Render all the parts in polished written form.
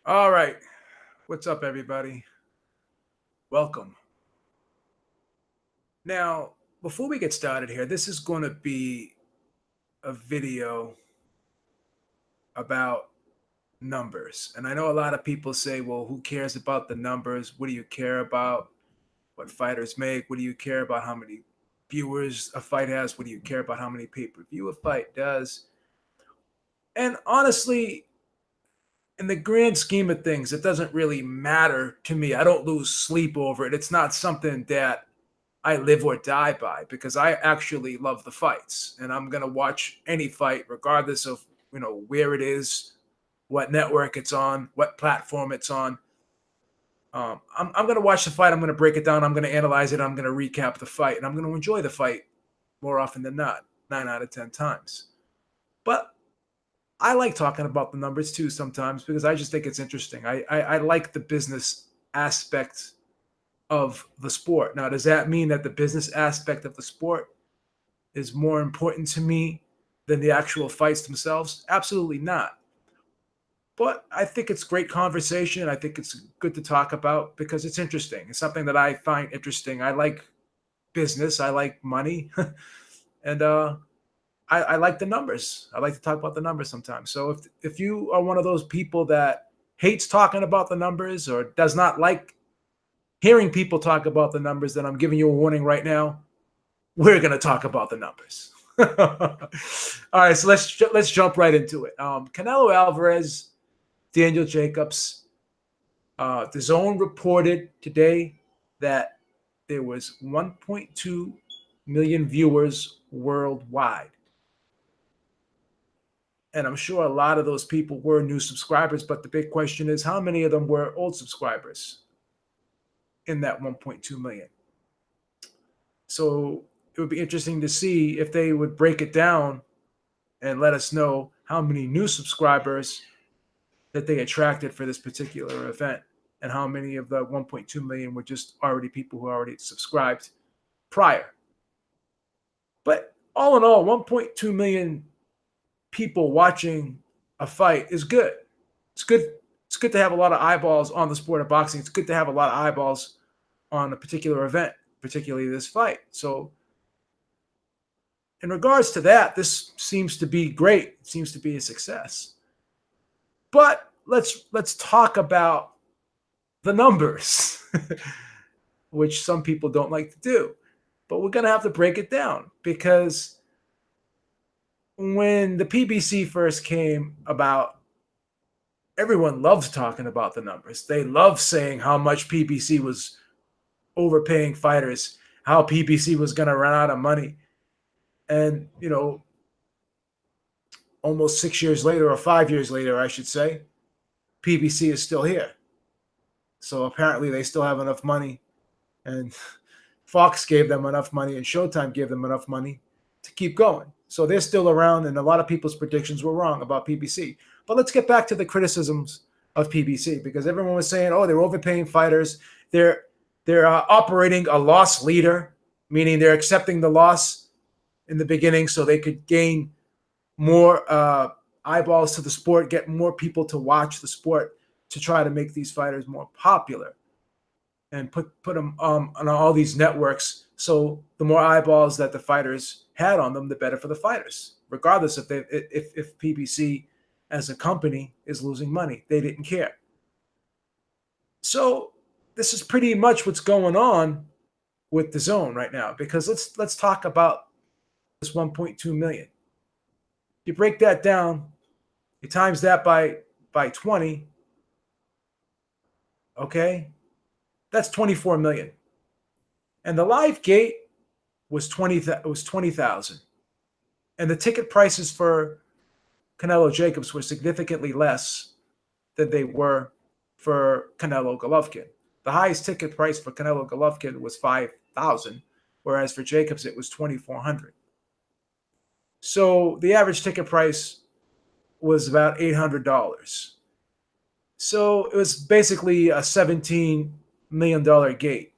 All right. What's up, everybody? Welcome. Now, before we get started here, this is going to be a video about numbers. And I know a lot of people say, well, who cares about the numbers? What do you care about what fighters make? What do you care about how many viewers a fight has? What do you care about how many pay-per-view a fight does? And honestly, in the grand scheme of things, it doesn't really matter to me. I don't lose sleep over it. It's not something that I live or die by because I actually love the fights and I'm going to watch any fight regardless of, where it is, what network it's on, what platform it's on. I'm going to watch the fight. I'm going to break it down. I'm going to analyze it. I'm going to recap the fight and I'm going to enjoy the fight more often than not, 9 out of 10 times. But I like talking about the numbers too sometimes because I just think it's interesting. I like the business aspect of the sport. Now, does that mean that the business aspect of the sport is more important to me than the actual fights themselves? Absolutely not. But I think it's great conversation. I think it's good to talk about because it's interesting. It's something that I find interesting. I like business. I like money, and I like the numbers. I like to talk about the numbers sometimes. So if you are one of those people that hates talking about the numbers or does not like hearing people talk about the numbers, then I'm giving you a warning right now. We're going to talk about the numbers. All right, so let's jump right into it. Canelo Alvarez, Daniel Jacobs. The Zone reported today that there was 1.2 million viewers worldwide, and I'm sure a lot of those people were new subscribers. But the big question is, how many of them were old subscribers in that 1.2 million? So it would be interesting to see if they would break it down and let us know how many new subscribers that they attracted for this particular event and how many of the 1.2 million were just already people who already subscribed prior. But all in all, 1.2 million people watching a fight is good. It's good. It's good to have a lot of eyeballs on the sport of boxing. It's good to have a lot of eyeballs on a particular event, particularly this fight. So in regards to that, this seems to be great. It seems to be a success. But let's talk about the numbers, which some people don't like to do. But we're going to have to break it down because when the PBC first came about, everyone loves talking about the numbers. They love saying how much PBC was overpaying fighters, how PBC was going to run out of money. And, almost 6 years later, or 5 years later, I should say, PBC is still here. So apparently they still have enough money, and Fox gave them enough money, and Showtime gave them enough money to keep going. So they're still around, and a lot of people's predictions were wrong about PBC. But let's get back to the criticisms of PBC because everyone was saying, "Oh, they're overpaying fighters. They're operating a loss leader, meaning they're accepting the loss in the beginning so they could gain more eyeballs to the sport, get more people to watch the sport to try to make these fighters more popular and put them on all these networks. So the more eyeballs that the fighters had on them, the better for the fighters, regardless if PBC as a company is losing money. They didn't care. So this is pretty much what's going on with the Zone right now because let's talk about this 1.2 million. You break that down, you times that by 20, okay? That's 24 million. And the live gate was 20,000. And the ticket prices for Canelo-Jacobs were significantly less than they were for Canelo-Golovkin. The highest ticket price for Canelo-Golovkin was 5,000, whereas for Jacobs it was 2,400. So the average ticket price was about $800. So it was basically a $17 million gate.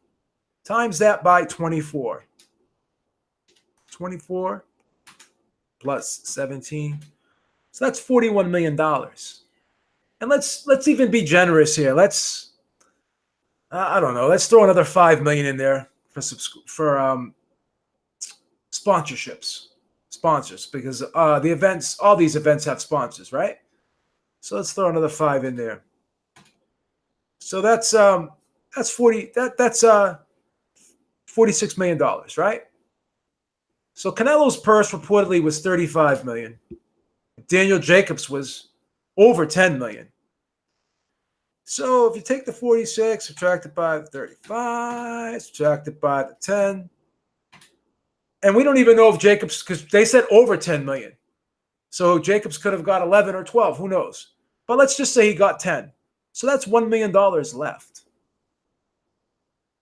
Times that by 24. 24 plus 17. So that's $41 million. And let's even be generous here. Let's I don't know. Let's throw another 5 million in there for sponsorships, sponsors, because the events, all these events have sponsors, right? So let's throw another five in there. So that's 46 million dollars, right? So Canelo's purse reportedly was 35 million. Daniel Jacobs was over 10 million. So if you take the 46, subtract it by the 35, subtract it by the 10, and we don't even know if Jacobs, because they said over 10 million. So Jacobs could have got 11 or 12, who knows? But let's just say he got 10. So that's $1 million left.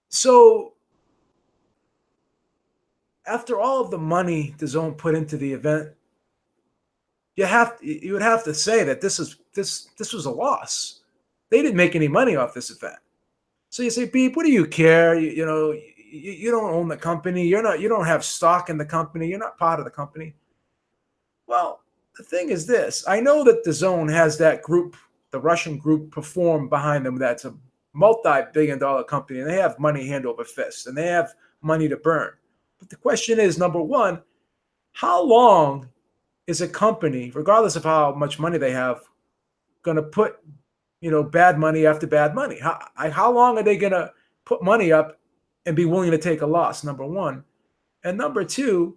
So after all of the money DAZN put into the event, you would have to say that this was a loss. They didn't make any money off this event. So you say, Beep, what do you care? You don't own the company. You don't have stock in the company. You're not part of the company. Well, the thing is this. I know that DAZN has that group, the Russian group, Perform behind them. That's a multi-billion-dollar company, and they have money hand over fist, and they have money to burn. But the question is, number one, how long is a company, regardless of how much money they have, going to put, bad money after bad money? How long are they going to put money up and be willing to take a loss, number one? And number two,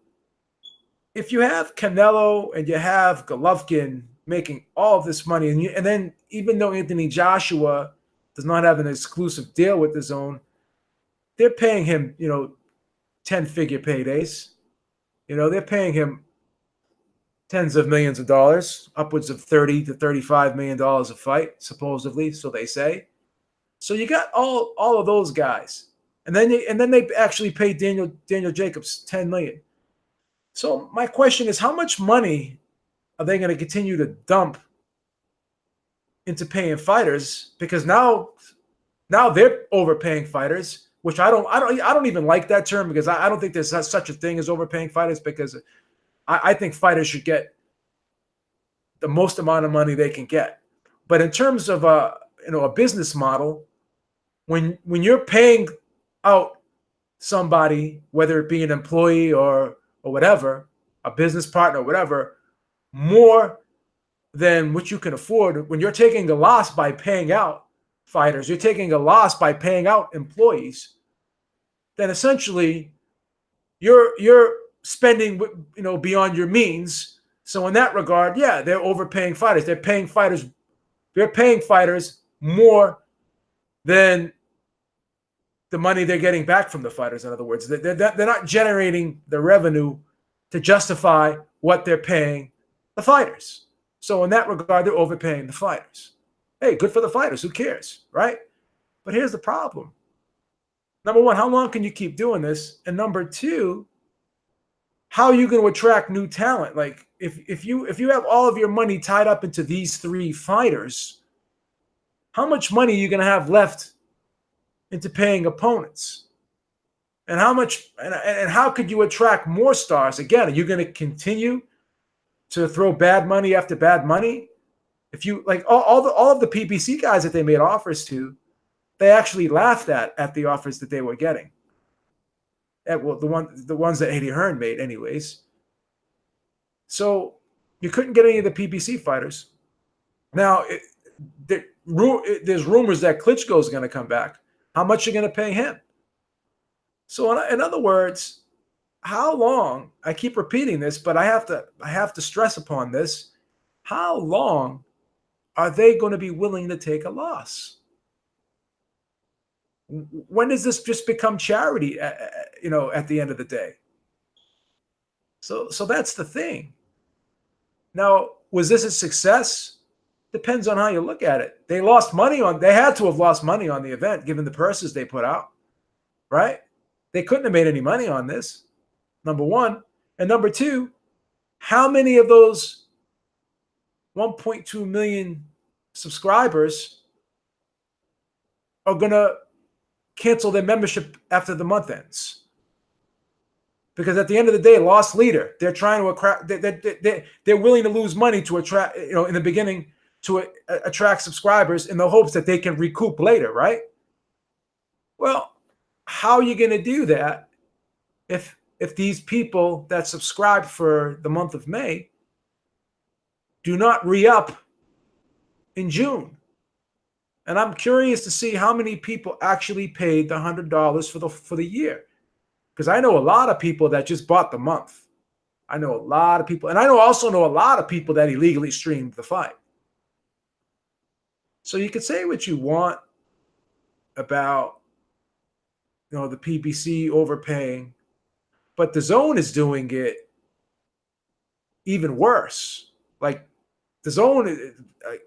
if you have Canelo and you have Golovkin making all of this money, and then even though Anthony Joshua does not have an exclusive deal with DAZN, they're paying him, 10-figure paydays. They're paying him tens of millions of dollars, upwards of $30 to $35 million a fight, supposedly, so they say. So you got all of those guys, and then they actually paid Daniel Jacobs $10 million. So my question is, how much money are they going to continue to dump into paying fighters? Because now they're overpaying fighters, which I don't even like that term, because I don't think there's such a thing as overpaying fighters, because I think fighters should get the most amount of money they can get. But in terms of a business model, when you're paying out somebody, whether it be an employee or whatever, a business partner, whatever, more than what you can afford, when you're taking a loss by paying out fighters, you're taking a loss by paying out employees, then essentially you're spending, beyond your means. So in that regard, yeah, they're overpaying fighters. They're paying fighters more than the money they're getting back from the fighters. In other words, they're not generating the revenue to justify what they're paying the fighters. So in that regard, they're overpaying the fighters. Hey, good for the fighters. Who cares, right? But here's the problem. Number one, how long can you keep doing this? And number two, how are you going to attract new talent? Like if you have all of your money tied up into these three fighters, how much money are you going to have left into paying opponents? And how much and how could you attract more stars? Again, are you going to continue to throw bad money after bad money? If you like all of the PBC guys that they made offers to, they actually laughed at the offers that they were getting. Well, the ones that Eddie Hearn made, anyways. So you couldn't get any of the PBC fighters. Now there's rumors that Klitschko is going to come back. How much are you going to pay him? So in other words, how long? I keep repeating this, but I have to stress upon this. How long are they going to be willing to take a loss? When does this just become charity? At the end of the day. So that's the thing. Now, was this a success? Depends on how you look at it. They had to have lost money on the event, given the purses they put out, right? They couldn't have made any money on this, number one. And number two, how many of those 1.2 million subscribers are going to cancel their membership after the month ends? Because at the end of the day, lost leader. They're trying to attract. They're willing to lose money to attract. In the beginning, to attract subscribers in the hopes that they can recoup later, right? Well, how are you going to do that if these people that subscribe for the month of May do not re-up in June? And I'm curious to see how many people actually paid the $100 for the year, because I know a lot of people that just bought the month. I know a lot of people, and I also know a lot of people that illegally streamed the fight. So you can say what you want about, the PBC overpaying, but the DAZN is doing it even worse. Like, the DAZN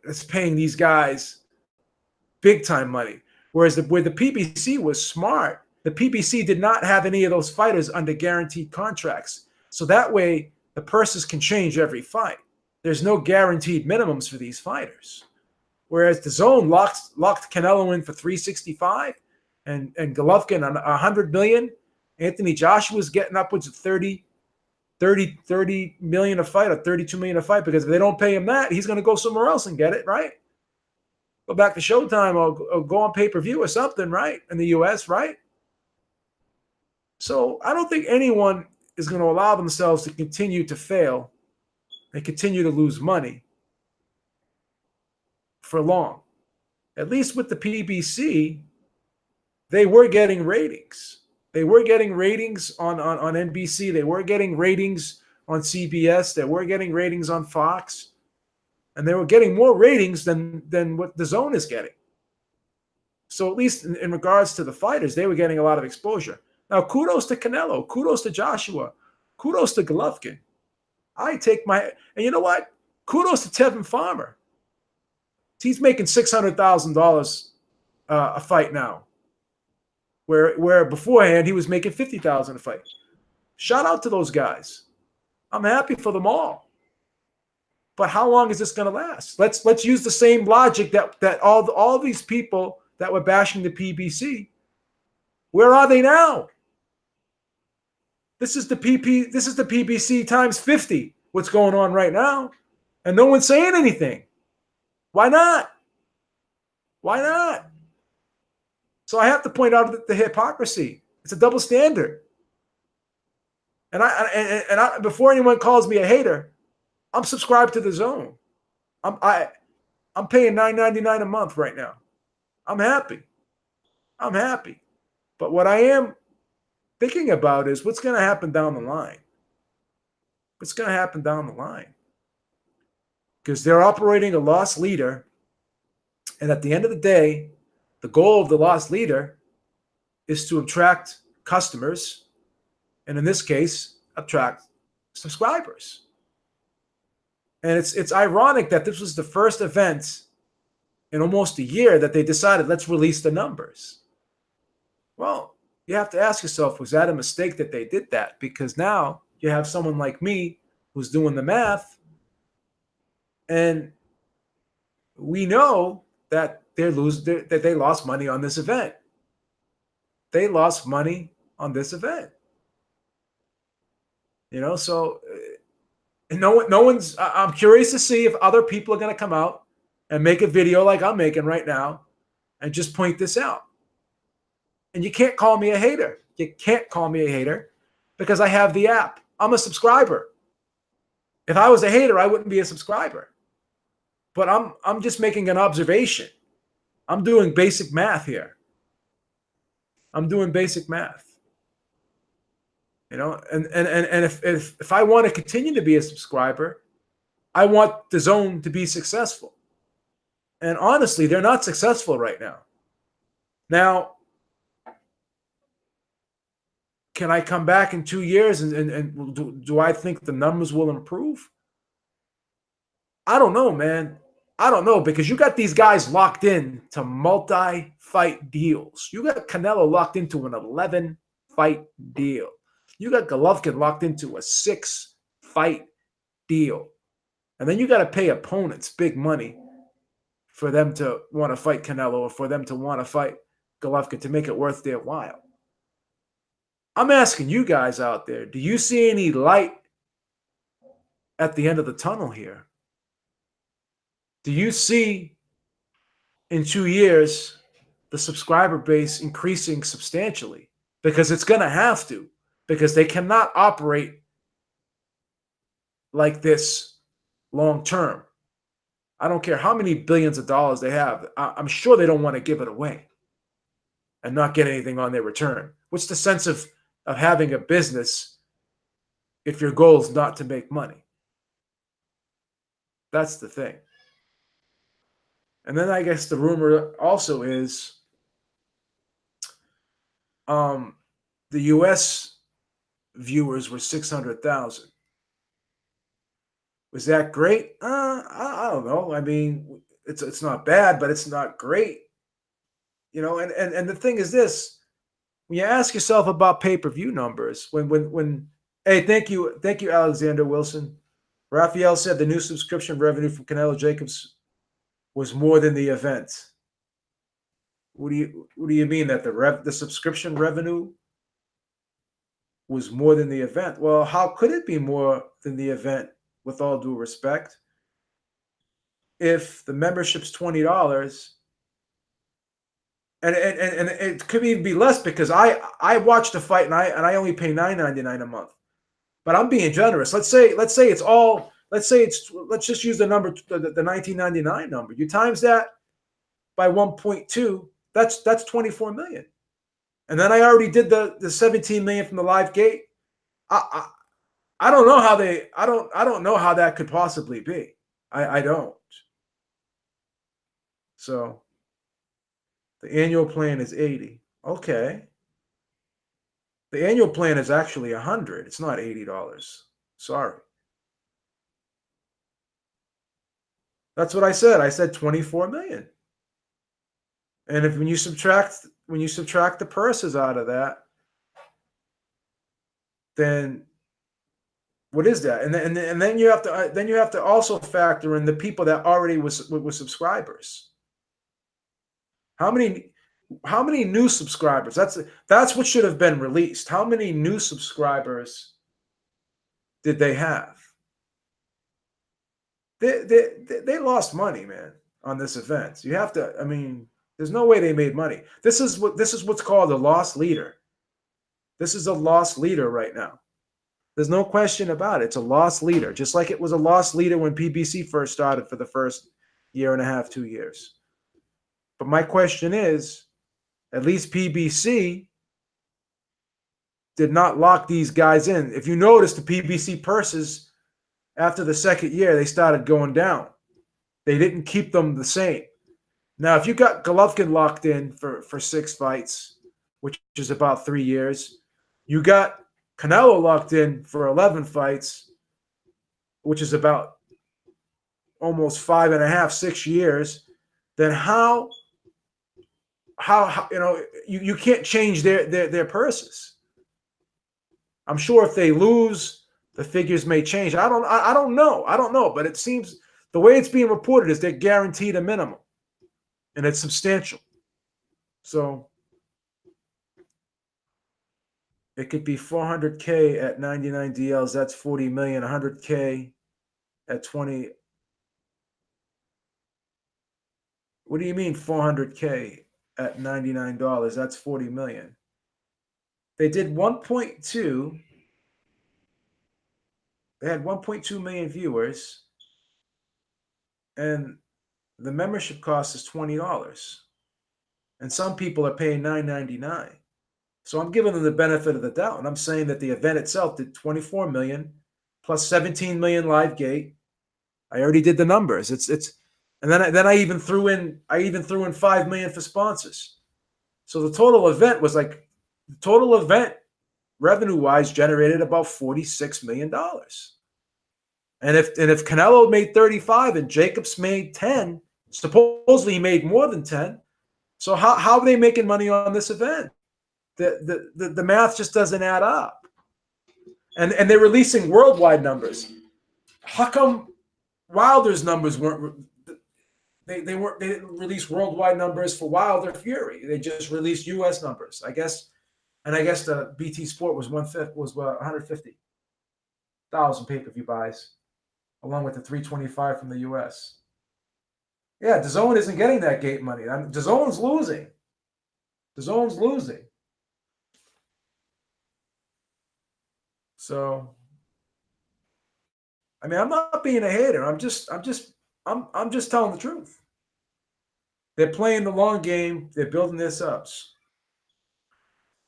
is paying these guys big time money, whereas where the PBC was smart, the PBC did not have any of those fighters under guaranteed contracts. So that way, the purses can change every fight. There's no guaranteed minimums for these fighters. Whereas the DAZN locked Canelo in for 365 and Golovkin on 100 million. Anthony Joshua's getting upwards of 30 million a fight, or 32 million a fight, because if they don't pay him that, he's going to go somewhere else and get it, right? Go back to Showtime or go on pay-per-view or something, right? In the US, right? So I don't think anyone is going to allow themselves to continue to fail and continue to lose money for long. At least with the PBC, they were getting ratings. They were getting ratings on NBC. They were getting ratings on CBS. They were getting ratings on Fox. And they were getting more ratings than what the DAZN is getting. So at least in regards to the fighters, they were getting a lot of exposure. Now, kudos to Canelo. Kudos to Joshua. Kudos to Golovkin. And you know what? Kudos to Tevin Farmer. He's making $600,000 a fight now, where beforehand he was making $50,000 a fight. Shout out to those guys. I'm happy for them all. But how long is this going to last? Let's use the same logic that all these people that were bashing the PBC. Where are they now? This is the PBC times 50. What's going on right now? And no one's saying anything. Why not? Why not? So I have to point out the hypocrisy. It's a double standard. And I before anyone calls me a hater, I'm subscribed to the DAZN. I'm paying $9.99 a month right now. I'm happy. But what I am thinking about is what's going to happen down the line. What's going to happen down the line? Because they're operating a loss leader. And at the end of the day, the goal of the loss leader is to attract customers. And in this case, attract subscribers. And it's ironic that this was the first event in almost a year that they decided, let's release the numbers. Well, you have to ask yourself, was that a mistake that they did that? Because now you have someone like me who's doing the math, and we know that they lost money on this event. They lost money on this event. So no one's. I'm curious to see if other people are going to come out and make a video like I'm making right now and just point this out. And you can't call me a hater. You can't call me a hater because I have the app. I'm a subscriber. If I was a hater, I wouldn't be a subscriber. But I'm just making an observation. I'm doing basic math here. I'm doing basic math. And if I want to continue to be a subscriber, I want the DAZN to be successful. And honestly, they're not successful right now. Now, can I come back in 2 years and do I think the numbers will improve? I don't know, man. I don't know, because you got these guys locked in to multi-fight deals. You got Canelo locked into an 11-fight deal. You got Golovkin locked into a 6-fight deal. And then you got to pay opponents big money for them to want to fight Canelo or for them to want to fight Golovkin to make it worth their while. I'm asking you guys out there, do you see any light at the end of the tunnel here? do you see in 2 years the subscriber base increasing substantially? Because it's going to have to, because they cannot operate like this long term. I don't care how many billions of dollars they have. I'm sure they don't want to give it away and not get anything on their return. What's the sense of having a business if your goal is not to make money? That's the thing. And then I guess the rumor also is the U.S. viewers were 600,000. Was that great? I don't know. I mean, it's not bad, but it's not great. You know, and the thing is this: when you ask yourself about pay-per-view numbers, when hey, thank you, Alexander Wilson. Raphael said the new subscription revenue from Canelo-Jacobs was more than the event. What do you mean that the subscription revenue was more than the event? Well, how could it be more than the event, with all due respect? If the membership's $20, and it could even be less, because I watched the fight and I only pay $9.99 a month. But I'm being generous. Let's say let's just use the number, the 1999 number. You times that by 1.2, that's 24 million. And then I already did the 17 million from the live gate. I don't know how I don't know how that could possibly be. I don't. So the annual plan is 80. Okay. The annual plan is actually 100. It's not $80. Sorry. That's what I said. I said 24 million. And when you subtract the purses out of that, then what is that? And then you have to also factor in the people that already was subscribers. How many new subscribers? That's what should have been released. How many new subscribers did they have? They lost money, man, on this event. You have to. I mean, there's no way they made money. This is what's called a loss leader. This is a loss leader right now. There's no question about it. It's a loss leader, just like it was a loss leader when PBC first started for the first year and a half, 2 years. But my question is, at least PBC did not lock these guys in. If you notice, the PBC purses, after the second year, they started going down. They didn't keep them the same. Now, if you got Golovkin locked in for 6 fights, which is about 3 years, you got Canelo locked in for 11 fights, which is about almost 5.5, 6 years, then how you can't change their purses. I'm sure if they lose, the figures may change. I don't know, but it seems the way it's being reported is they're guaranteed a minimum, and it's substantial. So it could be 400K at 99 DLs. That's 40 million. 100K at 20. What do you mean 400K at $99? That's 40 million. They did 1.2. They had 1.2 million viewers, and the membership cost is $20. And some people are paying $9.99. So I'm giving them the benefit of the doubt, and I'm saying that the event itself did 24 million plus 17 million live gate. I already did the numbers. And then I even threw in 5 million for sponsors. So the total event revenue-wise generated about $46 million. And if Canelo made 35 and Jacobs made 10, supposedly he made more than 10. So how are they making money on this event? The math just doesn't add up. And they're releasing worldwide numbers. How come Wilder's numbers weren't? They didn't release worldwide numbers for Wilder Fury. They just released U.S. numbers, I guess. And I guess the BT Sport was 150,000 pay-per-view buys, along with the 325 from the U.S. Yeah, DAZN isn't getting that gate money. DAZN's losing. DAZN's losing. So, I mean, I'm not being a hater. I'm just telling the truth. They're playing the long game. They're building this up.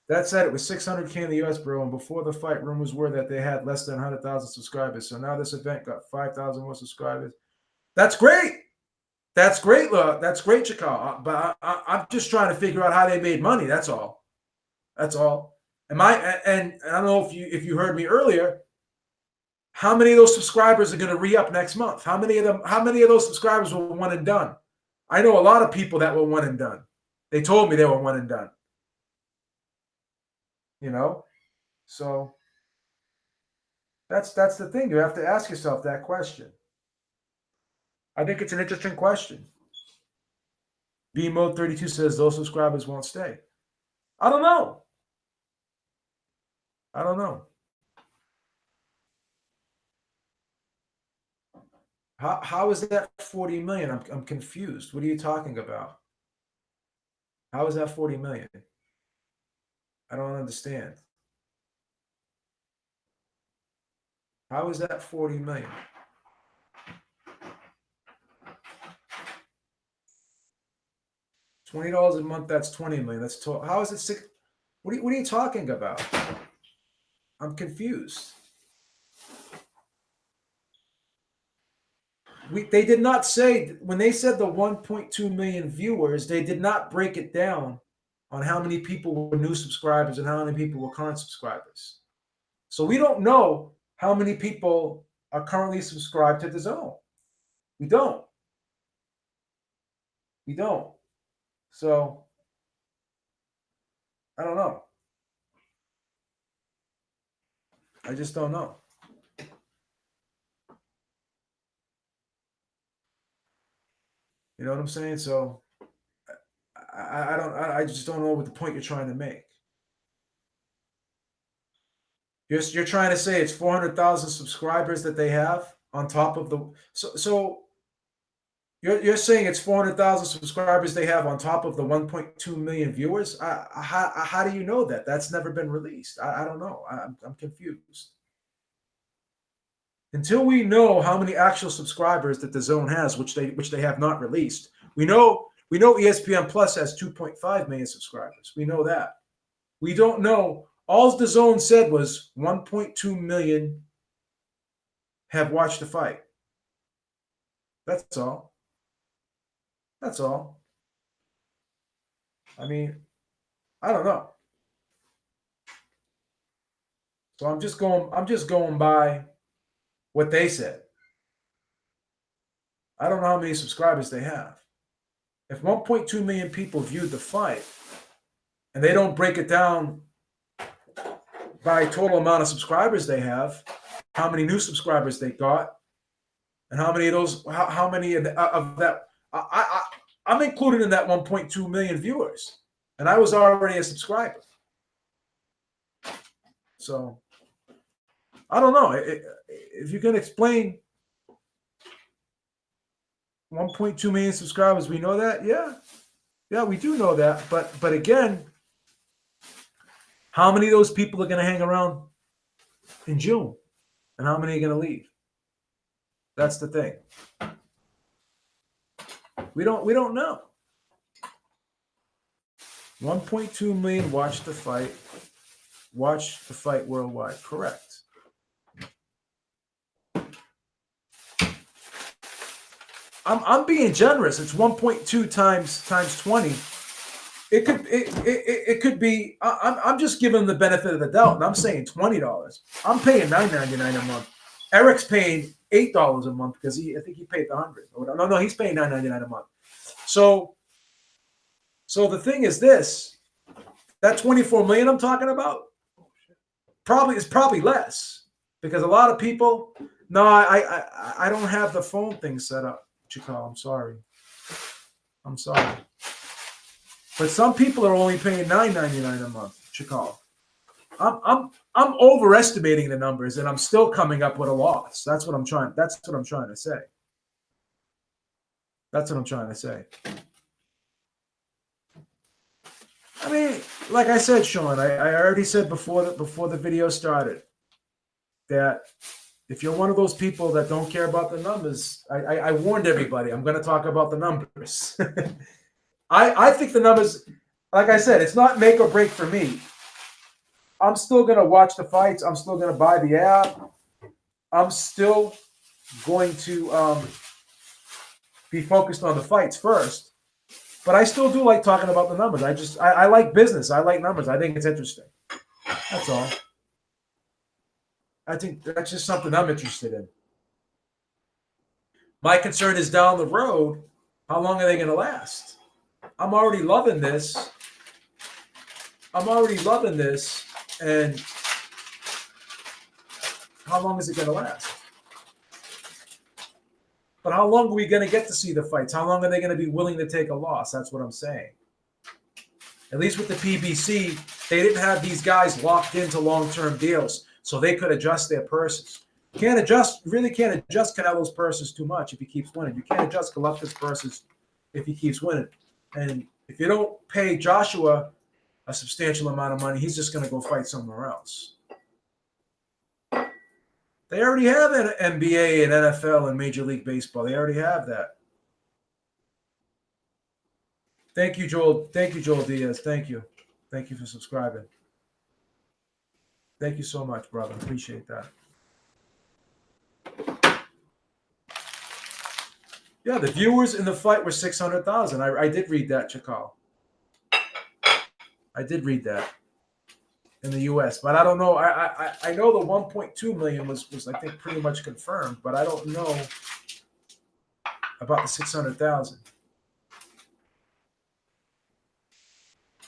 That said, it was 600K in the US, bro, and before the fight, rumors were that they had less than 100,000 subscribers. So now this event got 5,000 more subscribers. That's great. That's great, look. That's great, Chicago. But I'm just trying to figure out how they made money. That's all. That's all. And I don't know if you heard me earlier. How many of those subscribers are going to re-up next month? How many of those subscribers were one and done? I know a lot of people that were one and done. They told me they were one and done. You know? So that's the thing. You have to ask yourself that question. I think it's an interesting question. B Mode 32 says those subscribers won't stay. I don't know. I don't know. How is that 40 million? I'm confused. What are you talking about? How is that 40 million? I don't understand. How is that 40 million? $20 a month, that's 20 million. That's how is it six? What are you talking about? I'm confused. They did not say, when they said the 1.2 million viewers, they did not break it down on how many people were new subscribers and how many people were current subscribers. So we don't know how many people are currently subscribed to DAZN. We don't. We don't. So I don't know. I just don't know. You know what I'm saying? So I just don't know what the point you're trying to make. You're trying to say it's 400,000 subscribers that they have on top of the so you're saying it's 400,000 subscribers they have on top of the 1.2 million viewers. How do you know that? That's never been released. I don't know. I'm confused. Until we know how many actual subscribers that DAZN has, which they have not released, we know ESPN Plus has 2.5 million subscribers. We know that. We don't know. All DAZN said was 1.2 million have watched the fight. That's all. That's all. I mean, I don't know. So I'm just going by what they said. I don't know how many subscribers they have. If 1.2 million people viewed the fight and they don't break it down by total amount of subscribers they have, how many new subscribers they got, and how many of those, how many of that, I'm included in that 1.2 million viewers, and I was already a subscriber. So I don't know if you can explain 1.2 million subscribers. We know that, yeah, we do know that. But again, how many of those people are going to hang around in June, and how many are going to leave? That's the thing. We don't know. 1.2 million watched the fight. Watch the fight worldwide. Correct. I'm being generous. It's 1.2 times 20. It could be. I'm just giving them the benefit of the doubt, and I'm saying $20. I'm paying $9.99 a month. Eric's paying $8 a month because I think he paid the 100. No, he's paying $9.99 a month. So the thing is this: that 24 million I'm talking about is probably less because a lot of people. No, I don't have the phone thing set up, Chico. I'm sorry. But some people are only paying $9.99 a month, Chico. I'm overestimating the numbers, and I'm still coming up with a loss. That's what I'm trying to say. That's what I'm trying to say. I mean, like I said, Sean, I already said before the video started that if you're one of those people that don't care about the numbers, I warned everybody I'm going to talk about the numbers. I think the numbers, like I said, it's not make or break for me. I'm still going to watch the fights. I'm still going to buy the app. I'm still going to be focused on the fights first. But I still do like talking about the numbers. I like business. I like numbers. I think it's interesting. That's all. I think that's just something I'm interested in. My concern is down the road, how long are they going to last? I'm already loving this. And how long is it going to last? But how long are we going to get to see the fights? How long are they going to be willing to take a loss? That's what I'm saying. At least with the PBC, they didn't have these guys locked into long-term deals, so they could adjust their purses. Can't adjust Canelo's purses too much if he keeps winning. You can't adjust Golovkin's purses if he keeps winning. And if you don't pay Joshua a substantial amount of money, he's just going to go fight somewhere else. They already have an NBA and NFL and Major League Baseball. They already have that. Thank you, Joel. Thank you, Joel Diaz. Thank you. Thank you for subscribing. Thank you so much, brother. Appreciate that. Yeah, the viewers in the fight were 600,000. I did read that, Chakal. I did read that in the U.S., but I don't know. I know the 1.2 million was I think pretty much confirmed, but I don't know about the 600,000.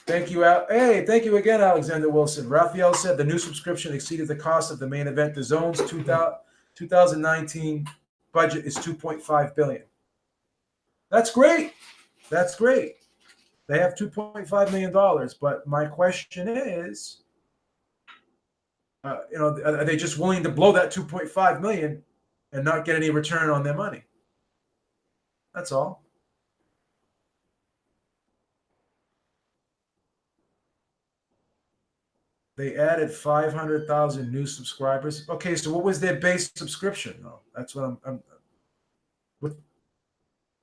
Thank you, hey, thank you again, Alexander Wilson. Raphael said the new subscription exceeded the cost of the main event. The DAZN's 2019 budget is $2.5 billion. That's great. That's great. They have $2.5 million, but my question is, are they just willing to blow that $2.5 million and not get any return on their money? That's all. They added 500,000 new subscribers. Okay, so what was their base subscription? No, that's what what,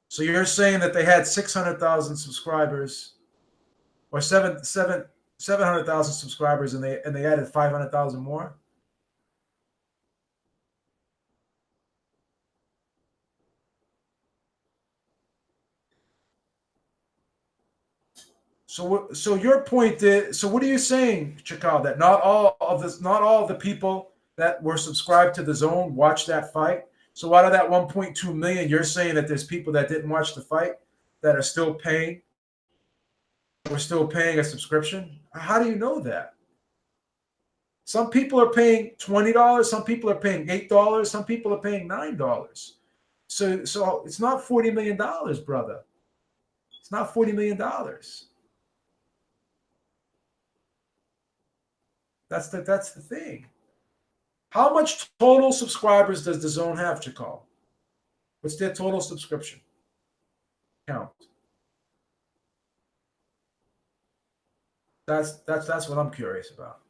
so you're saying that they had 600,000 subscribers, or 700,000 subscribers, and they added 500,000 more? So your point is, so what are you saying, Chakal, that not all of the people that were subscribed to the DAZN watched that fight? So out of that 1.2 million, you're saying that there's people that didn't watch the fight that are still paying? We're still paying a subscription? How do you know that? Some people are paying $20, some people are paying $8, some people are paying $9. So it's not $40 million, brother. It's not $40 million. That's the thing. How much total subscribers does the DAZN have, Chakal? What's their total subscription count? That's what I'm curious about.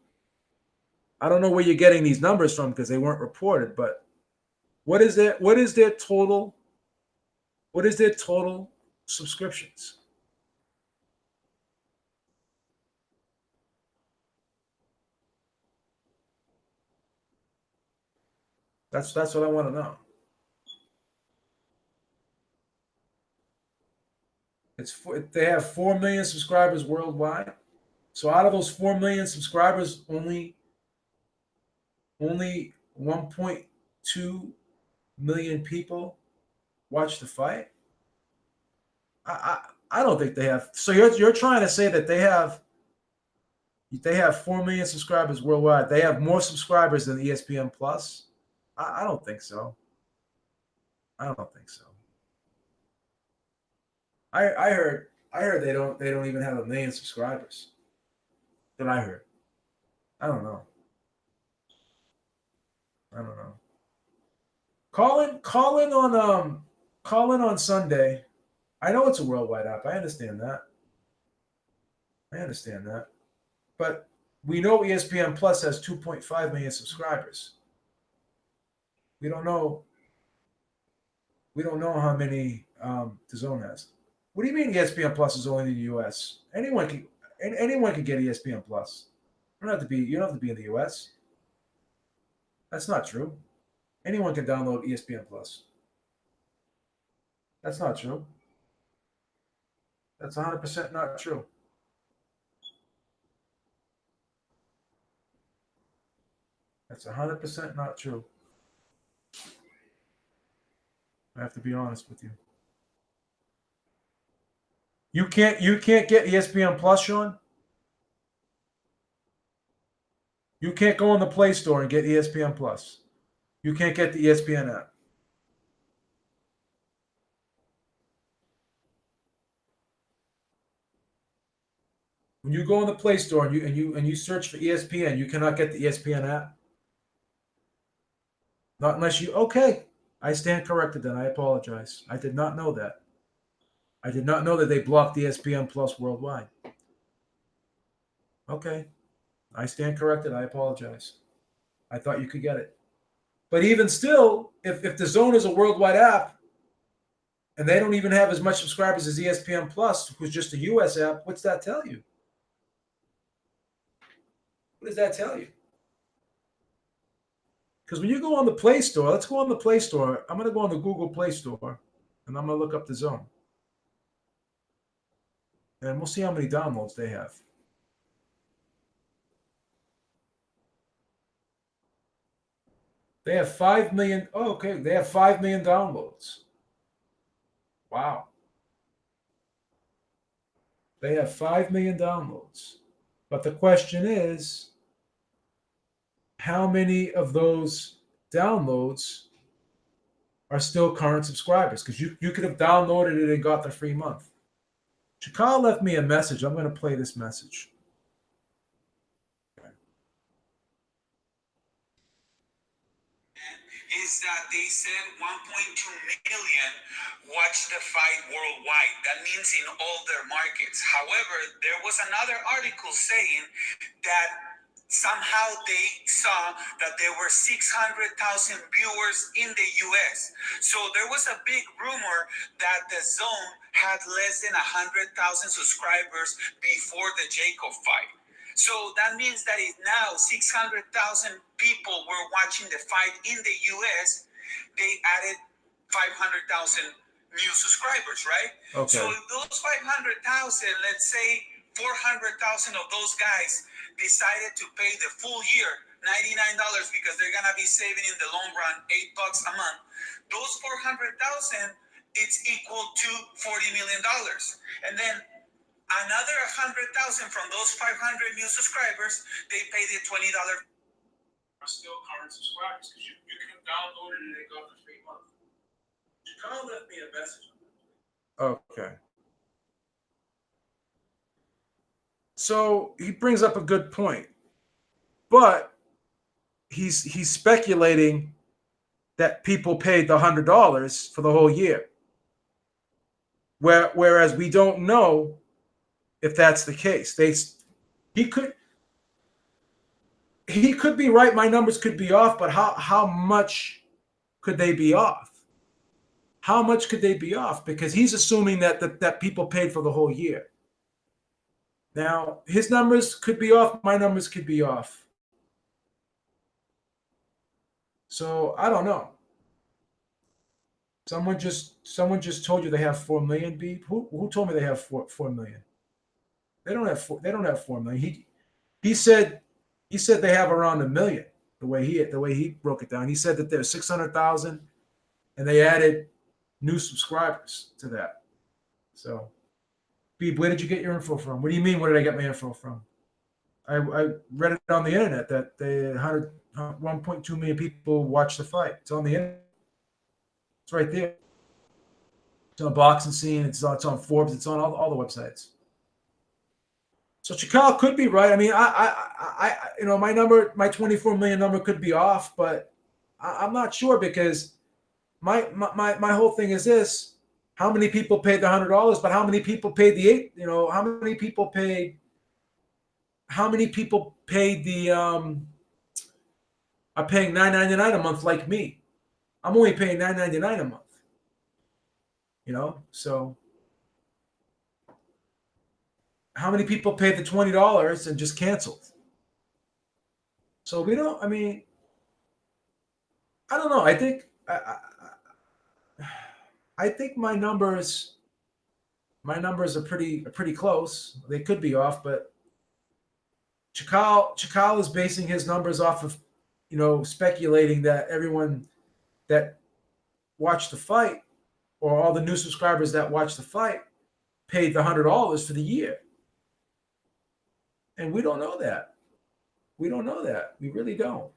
I don't know where you're getting these numbers from because they weren't reported, but what is their total subscriptions? That's what I want to know. They have 4 million subscribers worldwide. So out of those 4 million subscribers, only 1.2 million people watch the fight. I don't think they have. So you're trying to say that they have 4 million subscribers worldwide. They have more subscribers than ESPN Plus. I don't think so. I don't think so. I heard they don't even have 1 million subscribers. That I heard. I don't know. I don't know. Call in on Sunday. I know it's a worldwide app. I understand that. But we know ESPN Plus has 2.5 million subscribers. We don't know. We don't know how many DAZN has. What do you mean ESPN Plus is only in the U.S.? Anyone can get ESPN Plus. You don't have to be in the U.S. That's not true. Anyone can download ESPN Plus. That's not true. That's 100% not true. That's 100% not true. I have to be honest with you. You can't get ESPN Plus, Sean. You can't go on the Play Store and get ESPN Plus. You can't get the ESPN app. When you go on the Play Store and you search for ESPN, you cannot get the ESPN app. Not unless you okay. I stand corrected then. I apologize. I did not know that. I did not know that they blocked ESPN Plus worldwide. Okay. I stand corrected. I apologize. I thought you could get it. But even still, if DAZN is a worldwide app and they don't even have as much subscribers as ESPN Plus, who's just a US app, what's that tell you? What does that tell you? Because when you go on the Play Store, let's go on the Play Store. I'm going to go on the Google Play Store and I'm going to look up DAZN. And we'll see how many downloads they have. They have 5 million. Oh, okay. They have 5 million downloads. Wow. They have 5 million downloads. But the question is, how many of those downloads are still current subscribers? Because you could have downloaded it and got the free month. Chakal left me a message. I'm going to play this message. Is that they said 1.2 million watch the fight worldwide. That means in all their markets. However, there was another article saying that somehow they saw that there were 600,000 viewers in the US. So there was a big rumor that DAZN had less than 100,000 subscribers before the Jacob fight. So that means that if now 600,000 people were watching the fight in the US, they added 500,000 new subscribers, right? Okay. So if those 500,000, let's say 400,000 of those guys decided to pay the full year $99 because they're gonna be saving in the long run $8 a month. Those 400,000, it's equal to $40 million, and then another 100,000 from those 500 new subscribers, they paid the $20. Are still current subscribers because you can have downloaded it and they got the free month. Chakal left me a message. Okay. So he brings up a good point, but he's speculating that people paid the $100 for the whole year, whereas we don't know if that's the case. He could be right. My numbers could be off, but how much could they be off? How much could they be off? Because he's assuming that people paid for the whole year. Now, his numbers could be off. My numbers could be off. So I don't know. Someone just told you they have 4 million. Beep. Who told me they have 4 million? They don't have 4 million. He said they have around 1 million. The way he broke it down, he said that there's 600,000, and they added new subscribers to that. So, Beep, where did you get your info from? What do you mean? Where did I get my info from? I read it on the internet that they 1.2 million people watch the fight. It's on the internet. It's right there. It's on Boxing Scene. It's on Forbes. It's on all the websites. So Chakal could be right. I mean, I my number, my 24 million number could be off, but I'm not sure because my whole thing is this: how many people paid the $100, but how many people paid the eight? You know, how many people paid? How many people paid the? Are paying $9.99 a month like me? I'm only paying $9.99 a month. You know, so how many people paid the $20 and just canceled? So we don't. I mean, I don't know. I think my numbers are pretty close. They could be off, but Chakal is basing his numbers off of, speculating that everyone that watched the fight, or all the new subscribers that watched the fight, paid the $100 for the year. And we don't know that. We don't know that. We really don't.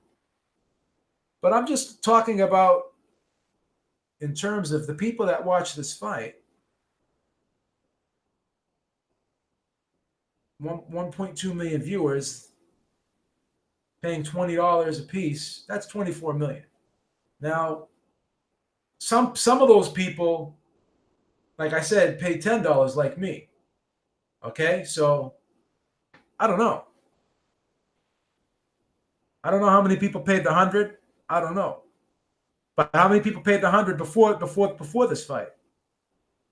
But I'm just talking about in terms of the people that watch this fight. 1.2 million viewers paying $20 a piece. That's 24 million. Now, some of those people, like I said, pay $10 like me. Okay, so I don't know. I don't know how many people paid the 100. I don't know, but how many people paid the 100 before this fight?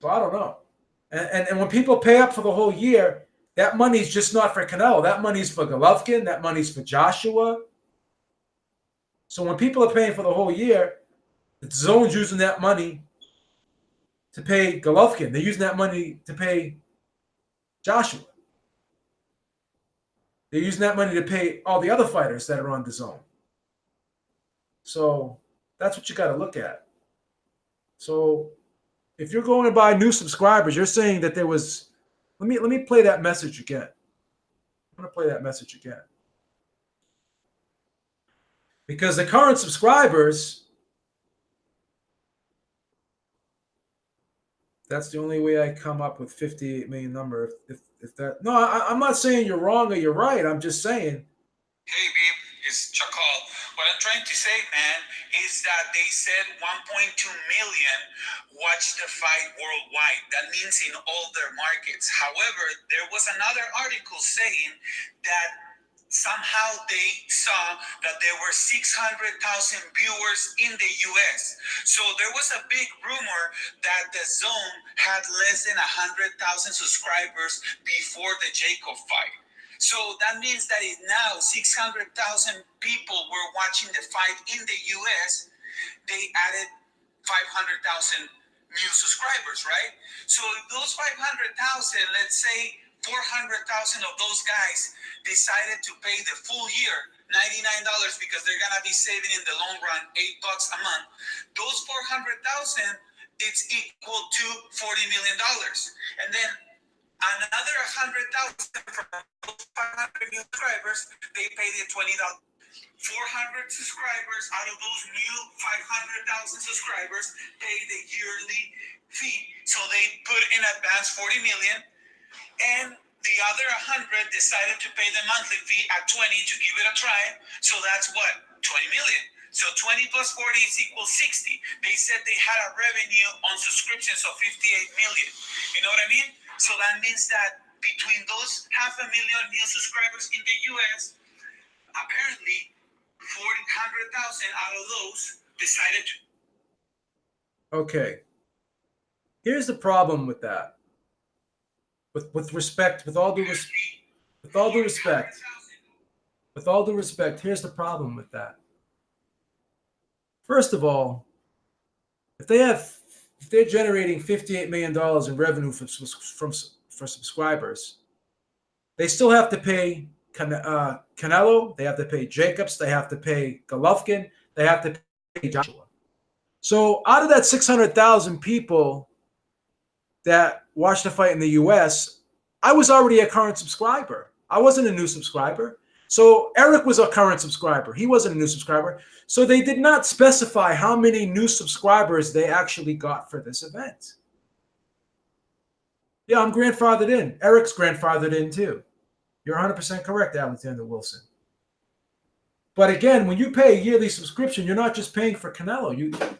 So I don't know. And when people pay up for the whole year, that money's just not for Canelo. That money's for Golovkin. That money's for Joshua. So when people are paying for the whole year, the DAZN's using that money to pay Golovkin. They're using that money to pay Joshua. They're using that money to pay all the other fighters that are on DAZN. So that's what you got to look at. So if you're going to buy new subscribers, you're saying that there was. Let me play that message again. I'm going to play that message again. Because the current subscribers, that's the only way I come up with 58 million number. If that, no, I'm not saying you're wrong or you're right. I'm just saying. Hey, Beep, it's Chakal. What I'm trying to say, man, is that they said 1.2 million watched the fight worldwide. That means in all their markets. However, there was another article saying that somehow they saw that there were 600,000 viewers in the US. So there was a big rumor that the DAZN had less than 100,000 subscribers before the Jacob fight. So that means that if now 600,000 people were watching the fight in the US, they added 500,000 new subscribers, right? So if those 500,000, let's say 400,000 of those guys decided to pay the full year $99 because they're gonna be saving in the long run $8 a month. Those 400,000, it's equal to $40 million, and then another 100,000 from those 500 new subscribers, they paid the $20. 400 subscribers out of those new 500,000 subscribers pay the yearly fee. So they put in advance 40 million, and the other 100 decided to pay the monthly fee at 20 to give it a try. So that's what? 20 million. So 20 plus 40 is equal 60. They said they had a revenue on subscriptions of 58 million. You know what I mean? So that means that between those 500,000 new subscribers in the US, apparently 400,000 out of those decided to. Okay. Here's the problem with that. With respect, with all due respect, here's the problem with that. First of all, if they're generating $58 million in revenue for subscribers, they still have to pay Canelo, they have to pay Jacobs, they have to pay Golovkin, they have to pay Joshua. So out of that 600,000 people that watched the fight in the US, I was already a current subscriber. I wasn't a new subscriber. So Eric was a current subscriber. He wasn't a new subscriber. So they did not specify how many new subscribers they actually got for this event. Yeah, I'm grandfathered in. Eric's grandfathered in too. You're 100% correct, Alexander Wilson. But again, when you pay a yearly subscription, you're not just paying for Canelo.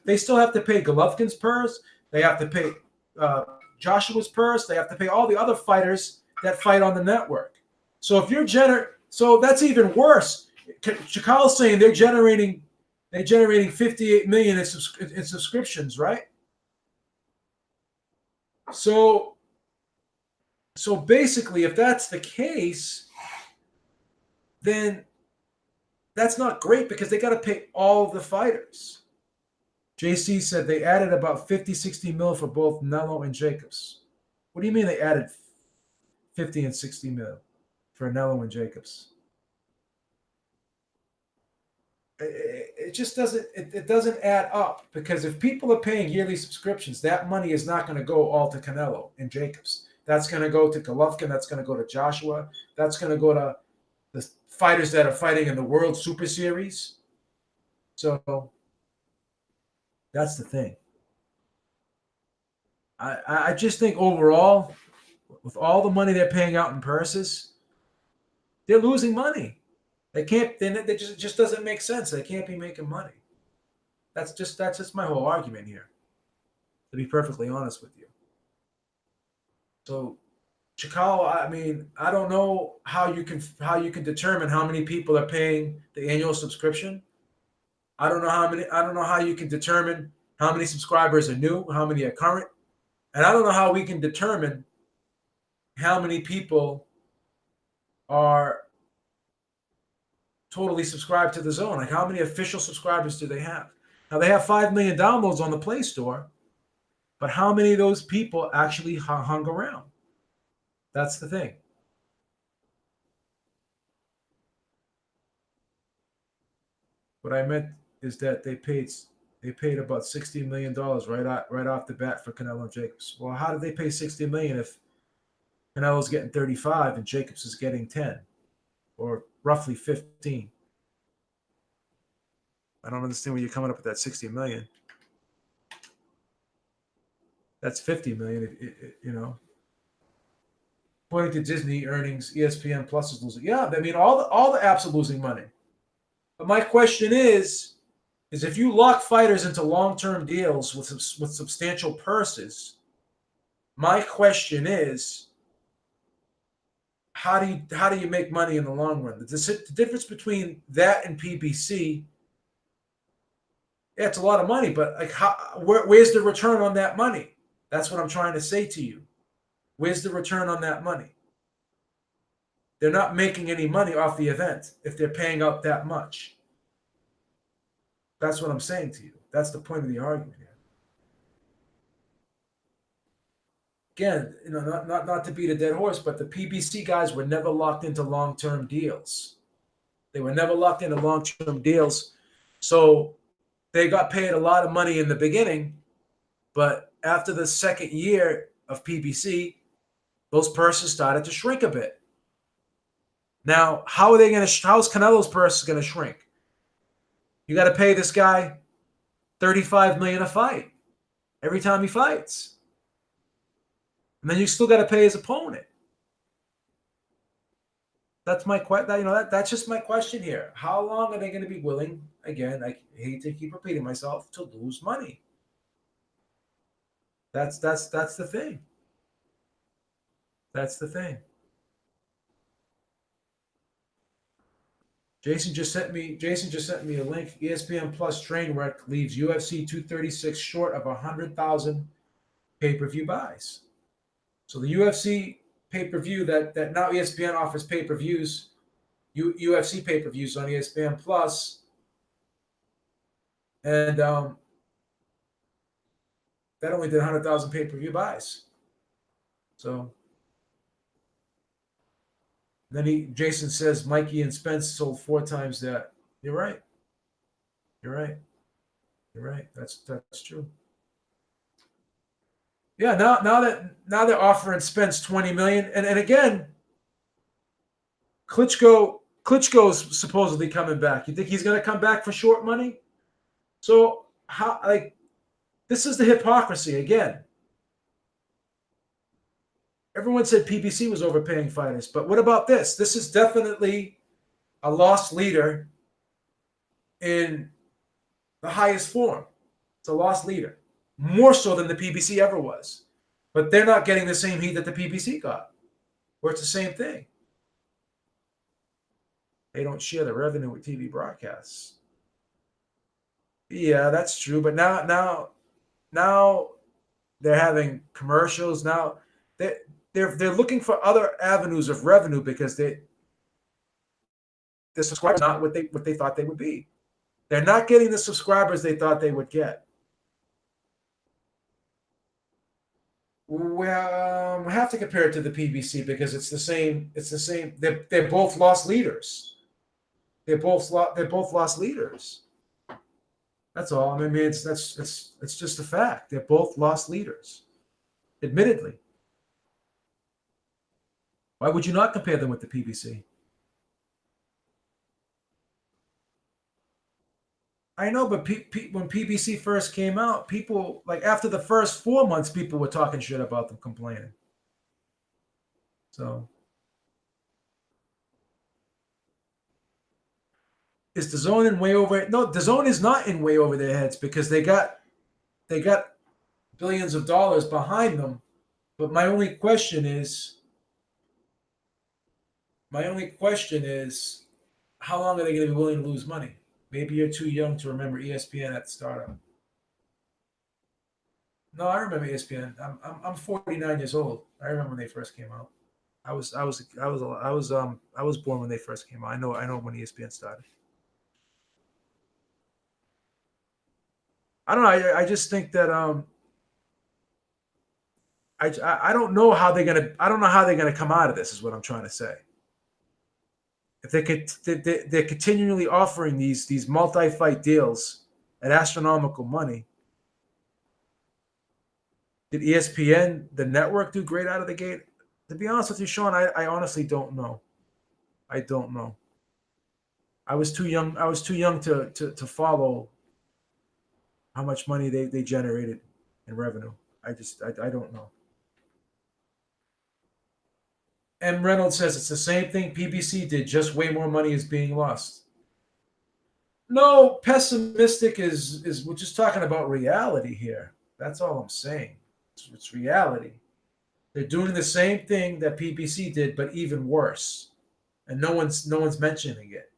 They still have to pay Golovkin's purse. They have to pay Joshua's purse. They have to pay all the other fighters that fight on the network. So if you're so that's even worse. Chicago's saying they're generating 58 million in subscriptions, right? So basically, if that's the case, then that's not great because they got to pay all the fighters. JC said they added about 50, 60 mil for both Nello and Jacobs. What do you mean they added 50 and 60 mil for Nello and Jacobs? It just doesn't. It doesn't add up because if people are paying yearly subscriptions, that money is not going to go all to Canelo and Jacobs. That's going to go to Golovkin. That's going to go to Joshua. That's going to go to the fighters that are fighting in the World Super Series. So that's the thing. I just think overall, with all the money they're paying out in purses, they're losing money. They can't. It just doesn't make sense. They can't be making money. That's just my whole argument here. To be perfectly honest with you. So, Chicago. I mean, I don't know how you can determine how many people are paying the annual subscription. I don't know how you can determine how many subscribers are new, how many are current, and I don't know how we can determine how many people are totally subscribed to the zone. Like how many official subscribers do they have? Now they have 5 million downloads on the Play Store, but how many of those people actually hung around? That's the thing. What I meant is that they paid about $60 million right off the bat for Canelo and Jacobs. Well, how did they pay $60 million if Canelo's getting 35 and Jacobs is getting 10 or roughly 15? I don't understand where you're coming up with that 60 million. That's 50 million, you know. According to Disney earnings, ESPN Plus is losing. Yeah, I mean all the apps are losing money. But my question is if you lock fighters into long-term deals with substantial purses, my question is how do you make money in the long run? The difference between that and PBC, yeah, it's a lot of money, but like where's the return on that money? That's what I'm trying to say to you. Where's the return on that money? They're not making any money off the event if they're paying out that much. That's what I'm saying to you. That's the point of the argument here. Again, you know, not to beat a dead horse, but the PBC guys were never locked into long-term deals. They were never locked into long-term deals. So they got paid a lot of money in the beginning, but after the second year of PBC, those purses started to shrink a bit. Now, how is Canelo's purse going to shrink? You got to pay this guy $35 million a fight every time he fights. And then you still got to pay his opponent. That's that's just my question here. How long are they going to be willing, again, I hate to keep repeating myself, to lose money? That's the thing. That's the thing. Jason just sent me a link. ESPN Plus train wreck leaves UFC 236 short of 100,000 pay-per-view buys. So the UFC pay-per-view that now ESPN offers pay-per-views, UFC pay-per-views on ESPN Plus, and that only did 100,000 pay-per-view buys. So then Jason says Mikey and Spence sold 4 times that. You're right. That's true. Yeah, now they're offering Spence 20 million, and again, Klitschko's supposedly coming back. You think he's going to come back for short money? So this is the hypocrisy again. Everyone said PBC was overpaying fighters, but what about this? This is definitely a lost leader in the highest form. It's a lost leader, more so than the PBC ever was. But they're not getting the same heat that the PBC got, where it's the same thing. They don't share the revenue with TV broadcasts. Yeah, that's true. But now they're having commercials. Now they're looking for other avenues of revenue because the subscribers are not what they thought they would be. They're not getting the subscribers they thought they would get. Well, we have to compare it to the PBC because it's the same. It's the same. They're both lost leaders. They're both lost leaders. That's all. I mean, it's just a fact. They're both lost leaders, admittedly. Why would you not compare them with the PBC? I know, but when PBC first came out, people, like, after the first 4 months, people were talking shit about them, complaining. So, is DAZN in way over? No, DAZN is not in way over their heads because they got billions of dollars behind them. But my only question is, how long are they going to be willing to lose money? Maybe you're too young to remember ESPN at the startup. No, I remember ESPN. I'm 49 years old. I remember when they first came out. I was born when they first came out. I know when ESPN started. I don't know. I just think that I don't know how they're gonna come out of this. Is what I'm trying to say. If they're continually offering these multi-fight deals at astronomical money. Did ESPN, the network, do great out of the gate? To be honest with you, Sean, I honestly don't know. I don't know. I was too young to follow how much money they generated in revenue. I don't know. M. Reynolds says it's the same thing PBC did, just way more money is being lost. No, pessimistic is we're just talking about reality here. That's all I'm saying. It's reality. They're doing the same thing that PBC did, but even worse, and no one's mentioning it.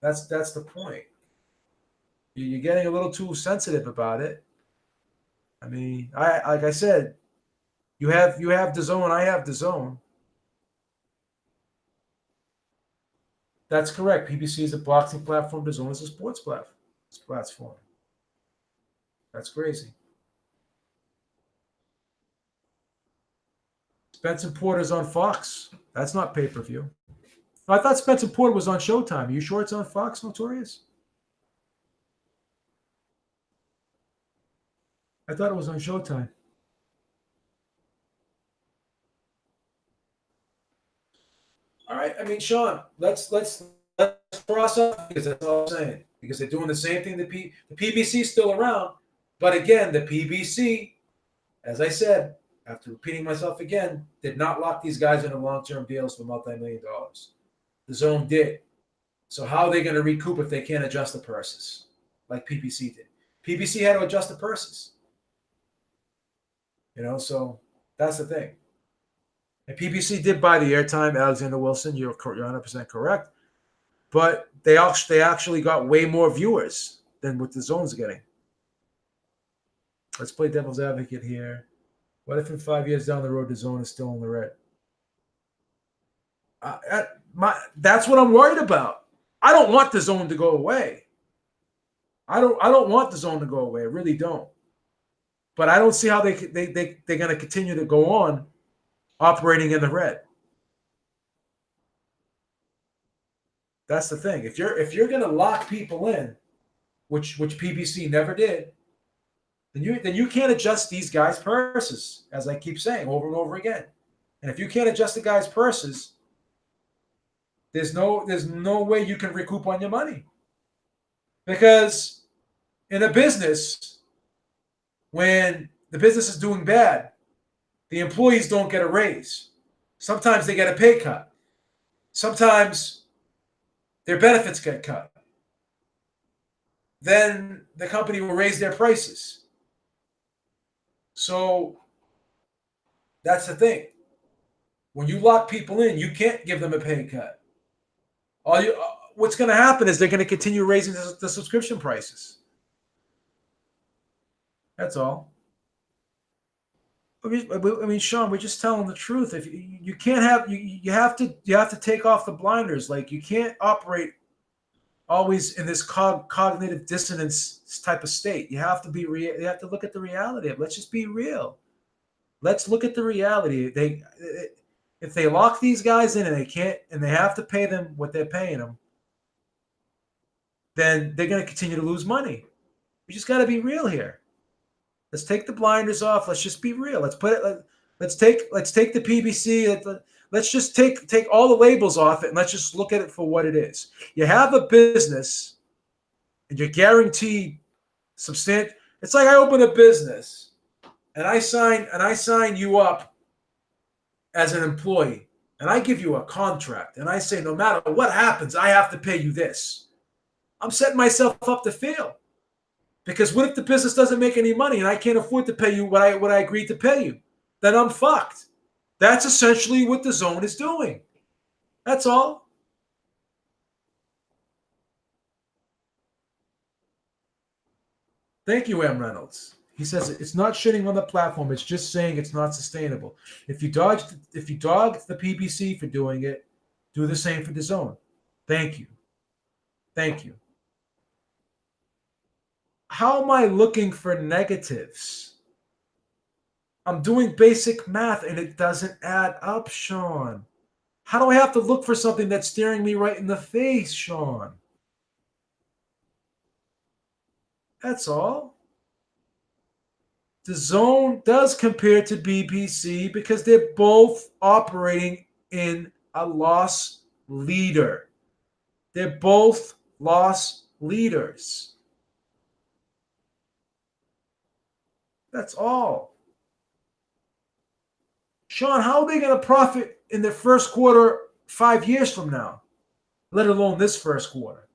That's the point. You're getting a little too sensitive about it. I mean, like I said, you have DAZN, I have DAZN. That's correct. PBC is a boxing platform. DAZN is a sports platform. That's crazy. Spencer Porter's on Fox. That's not pay-per-view. I thought Spencer Porter was on Showtime. Are you sure it's on Fox, Notorious? I thought it was on Showtime. All right. I mean, Sean, let's cross off because that's all I'm saying. Because they're doing the same thing. The PBC is still around, but again, the PBC, as I said, after repeating myself again, did not lock these guys into long-term deals for multi-million dollars. DAZN did. So how are they going to recoup if they can't adjust the purses like PBC did? PBC had to adjust the purses. So that's the thing. And PBC did buy the airtime, Alexander Wilson. You're 100% correct. But they actually got way more viewers than what DAZN's getting. Let's play devil's advocate here. What if in 5 years down the road, DAZN is still in the red? That's what I'm worried about. I don't want DAZN to go away. I don't want DAZN to go away. I really don't. But I don't see how they're going to continue to go on operating in the red. That's the thing. If you're going to lock people in, which PBC never did, then you can't adjust these guys' purses, as I keep saying over and over again. And if you can't adjust the guys' purses, there's no way you can recoup on your money. Because in a business, when the business is doing bad, the employees don't get a raise. Sometimes they get a pay cut. Sometimes their benefits get cut. Then the company will raise their prices. So That's the thing. When you lock people in, you can't give them a pay cut. What's going to happen is they're going to continue raising the subscription prices. That's all. I mean, Sean, we're just telling the truth. If you can't have you have to take off the blinders. Like you can't operate always in this cognitive dissonance type of state. You have to be real. You have to look at the reality of it. Let's just be real. Let's look at the reality. If they lock these guys in and they have to pay them what they're paying them, then they're going to continue to lose money. We just got to be real here. Let's take the blinders off. Let's just be real. Let's take the PBC. Let's just take all the labels off it and let's just look at it for what it is. You have a business and you're guaranteed substantial. It's like I open a business and I sign you up as an employee and I give you a contract and I say no matter what happens, I have to pay you this. I'm setting myself up to fail. Because what if the business doesn't make any money and I can't afford to pay you what I agreed to pay you? Then I'm fucked. That's essentially what the DAZN is doing. That's all. Thank you, M. Reynolds. He says it's not shitting on the platform. It's just saying it's not sustainable. If you dog the PBC for doing it, do the same for the DAZN. Thank you. Thank you. How am I looking for negatives? I'm doing basic math and it doesn't add up, Sean. How do I have to look for something that's staring me right in the face, Sean? That's all. The DAZN does compare to BBC because they're both operating in a loss leader. They're both loss leaders. That's all. Sean, how are they going to profit in the first quarter 5 years from now, let alone this first quarter?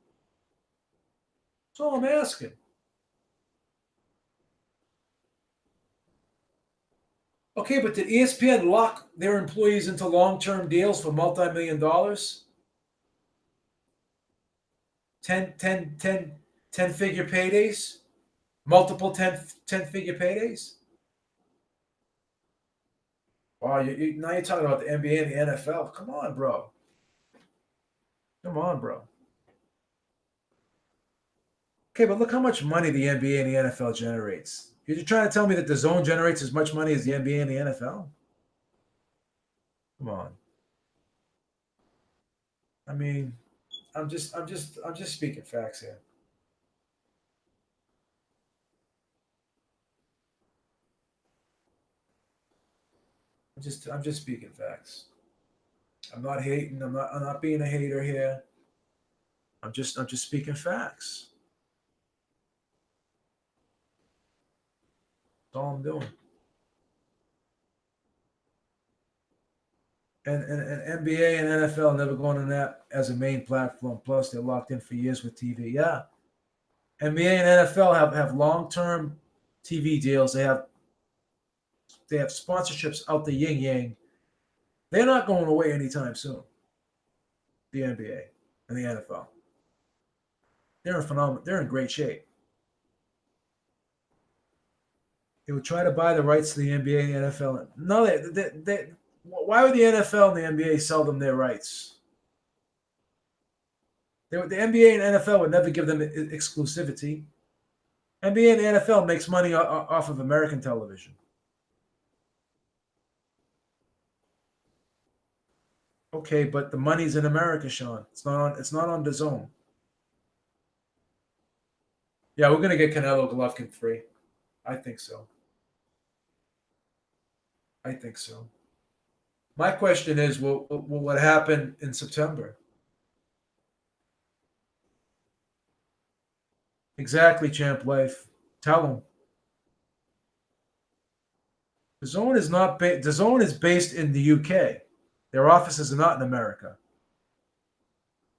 That's all I'm asking. Okay, but did ESPN lock their employees into long-term deals for multi-million dollars? 10-figure paydays? Multiple 10-figure paydays? Wow, now you're talking about the NBA and the NFL. Come on, bro. Come on, bro. Okay, but look how much money the NBA and the NFL generates. You're trying to tell me that the DAZN generates as much money as the NBA and the NFL? Come on. I mean, I'm just speaking facts here. I'm just speaking facts. I'm not hating. I'm not being a hater here. I'm just speaking facts. That's all I'm doing. And NBA and NFL never going on that as a main platform. Plus, they're locked in for years with TV. Yeah, NBA and NFL have long-term TV deals. They have sponsorships out the yin yang. They're not going away anytime soon. The NBA and the NFL. They're in phenomenal. They're in great shape. They would try to buy the rights to the NBA and the NFL. No, why would the NFL and the NBA sell them their rights? The NBA and NFL would never give them exclusivity. NBA and the NFL makes money off of American television. Okay, but the money's in America, Sean. It's not on DAZN. Yeah, we're gonna get Canelo Golovkin free. I think so. I think so. My question is, will what happen in September? Exactly, Champ Life. Tell them. DAZN is based in the UK. Their offices are not in America.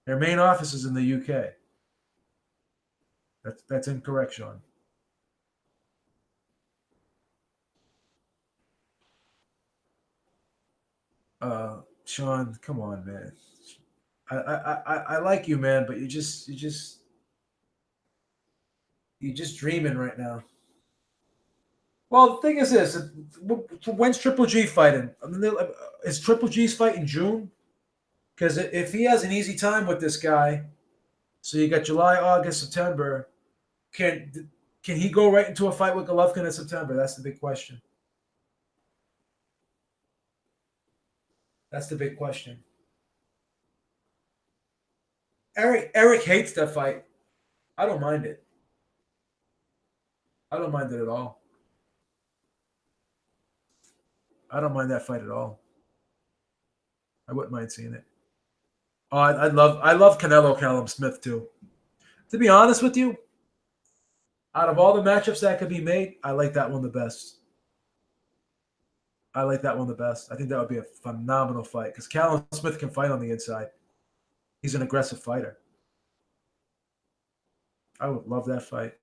Their main office is in the UK. That's incorrect, Sean. Sean, come on, man. I like you, man, but you're just dreaming right now. Well, the thing is this: when's Triple G fighting? Is Triple G's fight in June? Because if he has an easy time with this guy, so you got July, August, September, can can he go right into a fight with Golovkin in September? That's the big question. That's the big question. Eric hates that fight. I don't mind it. I don't mind it at all. I don't mind that fight at all. I wouldn't mind seeing it. Oh, I love Canelo Callum Smith too. To be honest with you, out of all the matchups that could be made, I like that one the best. I like that one the best. I think that would be a phenomenal fight because Callum Smith can fight on the inside. He's an aggressive fighter. I would love that fight.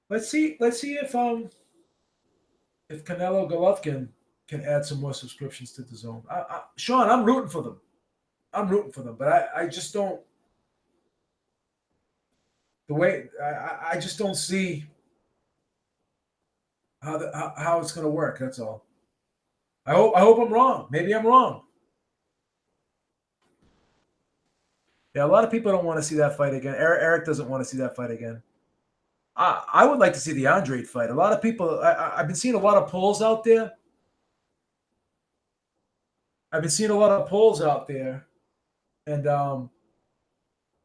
Let's see if Canelo Golovkin can add some more subscriptions to the zone. Sean, I'm rooting for them. But I just don't the way I just don't see how it's going to work. That's all. I hope I'm wrong. Maybe I'm wrong. Yeah, a lot of people don't want to see that fight again. Eric doesn't want to see that fight again. I would like to see the Andre fight. A lot of people. I've been seeing a lot of polls out there. And a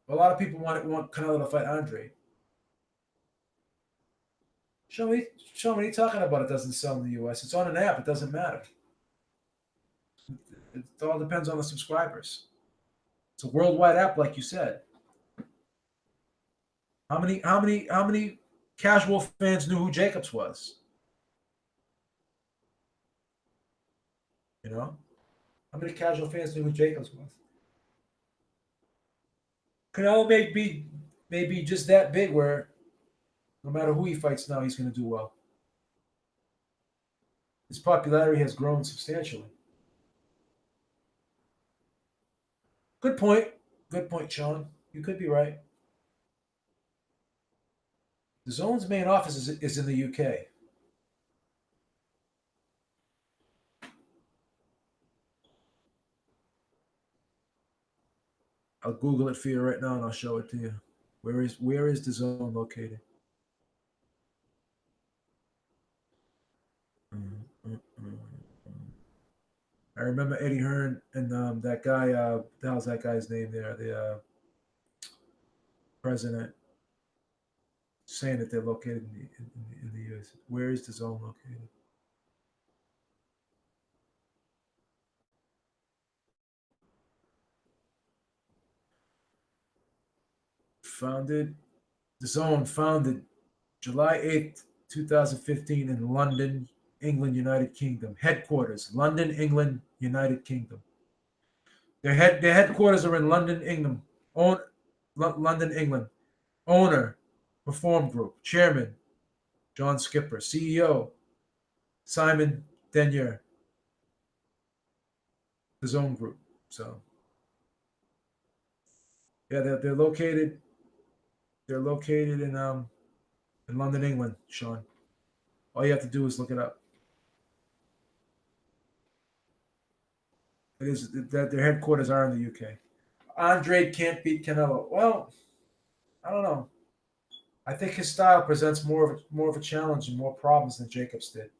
lot of people want Canelo to fight Andre. Show me what are you talking about? It doesn't sell in the U.S. It's on an app. It doesn't matter. It all depends on the subscribers. It's a worldwide app, like you said. How many casual fans knew who Jacobs was? You know, how many casual fans knew who Jacobs was? Canelo may be just that big where no matter who he fights now, he's going to do well. His popularity has grown substantially. Good point. Good point, Sean. You could be right. The Zone's main office is in the UK. I'll Google it for you right now and I'll show it to you. Where is the Zone located? I remember Eddie Hearn and that guy. What the hell's that guy's name there? The president saying that they're located in the U.S. Where is the Zone located? The Zone founded July 8th, 2015 in London, England, United Kingdom. Headquarters, London, England, United Kingdom. Their headquarters are in London, England. London, England. Owner, Reform Group. Chairman, John Skipper. CEO, Simon Denyer. The Zone Group. So, yeah, they're located. They're located in London, England, Sean. All you have to do is look it up. It is that their headquarters are in the UK. Andre can't beat Canelo. Well, I don't know. I think his style presents more of a challenge and more problems than Jacobs did.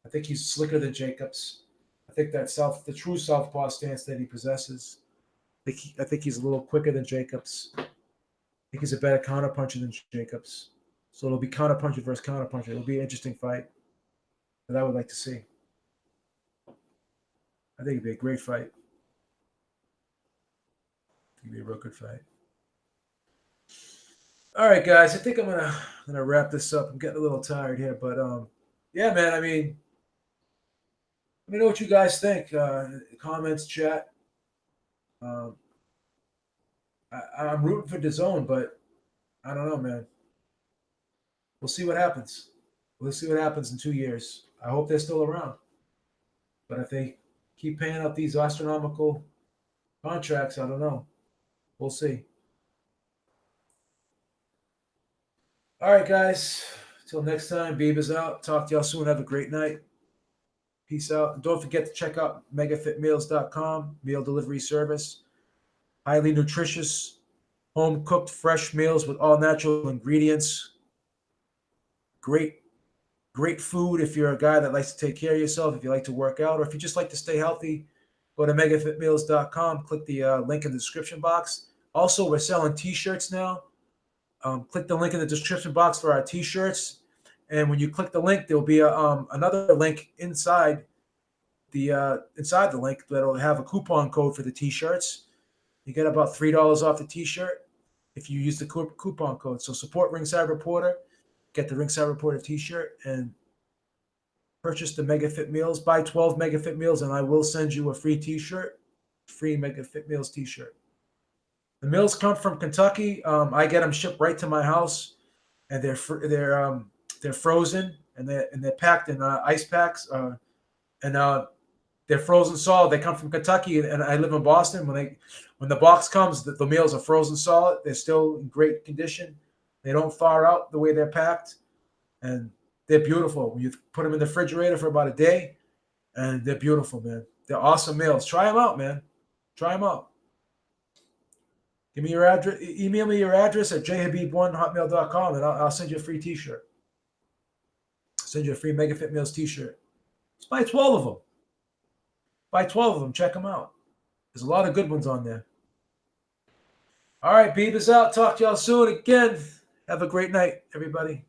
I think he's slicker than Jacobs. I think the true southpaw stance that he possesses. I think he's a little quicker than Jacobs. I think he's a better counterpuncher than Jacobs. So it'll be counterpuncher versus counterpuncher. It'll be an interesting fight that I would like to see. I think it'd be a great fight. It'd be a real good fight. All right, guys. I think I'm gonna wrap this up. I'm getting a little tired here, but yeah, man. I mean, let me know what you guys think. Comments, chat. I'm rooting for DAZN, but I don't know, man. we'll see what happens. We'll see what happens in 2 years. I hope they're still around. But if they keep paying up these astronomical contracts, I don't know. We'll see. All right, guys. Till next time, Beaver's out. Talk to y'all soon. Have a great night. Peace out. And don't forget to check out megafitmeals.com, meal delivery service. Highly nutritious, home cooked, fresh meals with all natural ingredients. Great food if you're a guy that likes to take care of yourself, if you like to work out, or if you just like to stay healthy. Go to megafitmeals.com, click the link in the description box. Also, we're selling t-shirts now. Click the link in the description box for our t-shirts. And when you click the link, there'll be another link inside the link that'll have a coupon code for the t-shirts. You get about $3 off the t-shirt if you use the coupon code. So support Ringside Reporter, get the Ringside Reporter t-shirt, and purchase the Mega Fit Meals. Buy 12 Mega Fit Meals, and I will send you a free t-shirt, free Mega Fit Meals t-shirt. The meals come from Kentucky. I get them shipped right to my house, and they're frozen, and they're packed in ice packs, and they're frozen solid. They come from Kentucky, and I live in Boston. When the box comes, the meals are frozen solid. They're still in great condition. They don't thaw out the way they're packed, and they're beautiful. You put them in the refrigerator for about a day, and they're beautiful, man. They're awesome meals. Try them out, man. Try them out. Give me your address. Email me your address at jhabib1hotmail.com, and I'll send you a free t-shirt. Send you a free Mega Fit Meals t-shirt. Just buy 12 of them. Buy 12 of them. Check them out. There's a lot of good ones on there. All right, Beaver's out. Talk to y'all soon. Again, have a great night, everybody.